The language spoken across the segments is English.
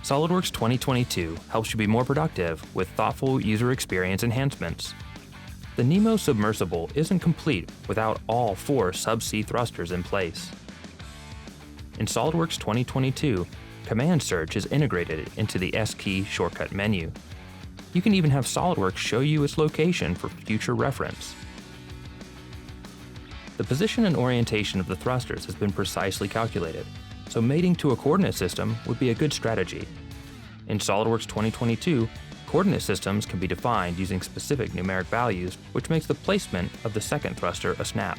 SOLIDWORKS 2022 helps you be more productive with thoughtful user experience enhancements. The Nemo submersible isn't complete without all 4 subsea thrusters in place. In SOLIDWORKS 2022, Command Search is integrated into the S-key shortcut menu. You can even have SOLIDWORKS show you its location for future reference. The position and orientation of the thrusters has been precisely calculated, so mating to a coordinate system would be a good strategy. In SOLIDWORKS 2022, coordinate systems can be defined using specific numeric values, which makes the placement of the second thruster a snap.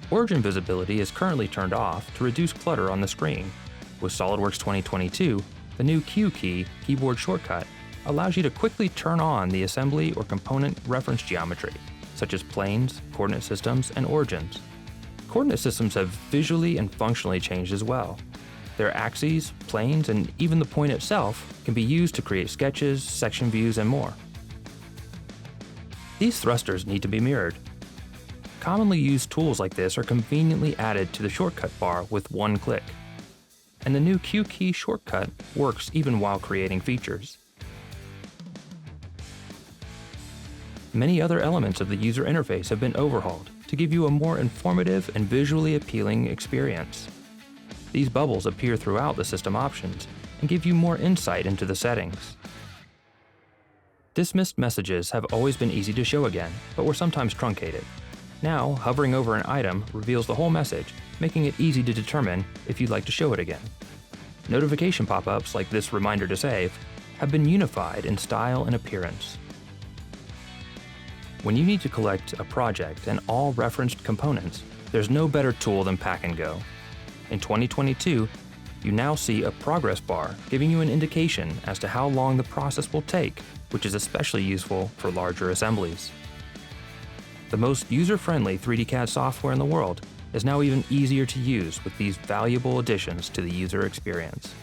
Origin visibility is currently turned off to reduce clutter on the screen. With SOLIDWORKS 2022, the new Q key keyboard shortcut allows you to quickly turn on the assembly or component reference geometry, such as planes, coordinate systems, and origins. Coordinate systems have visually and functionally changed as well. Their axes, planes, and even the point itself can be used to create sketches, section views, and more. These thrusters need to be mirrored. Commonly used tools like this are conveniently added to the shortcut bar with one click. And the new Q key shortcut works even while creating features. Many other elements of the user interface have been overhauled to give you a more informative and visually appealing experience. These bubbles appear throughout the system options and give you more insight into the settings. Dismissed messages have always been easy to show again, but were sometimes truncated. Now, hovering over an item reveals the whole message, making it easy to determine if you'd like to show it again. Notification pop-ups like this reminder to save have been unified in style and appearance. When you need to collect a project and all referenced components, there's no better tool than Pack and Go. In 2022, you now see a progress bar giving you an indication as to how long the process will take, which is especially useful for larger assemblies. The most user-friendly 3D CAD software in the world is now even easier to use with these valuable additions to the user experience.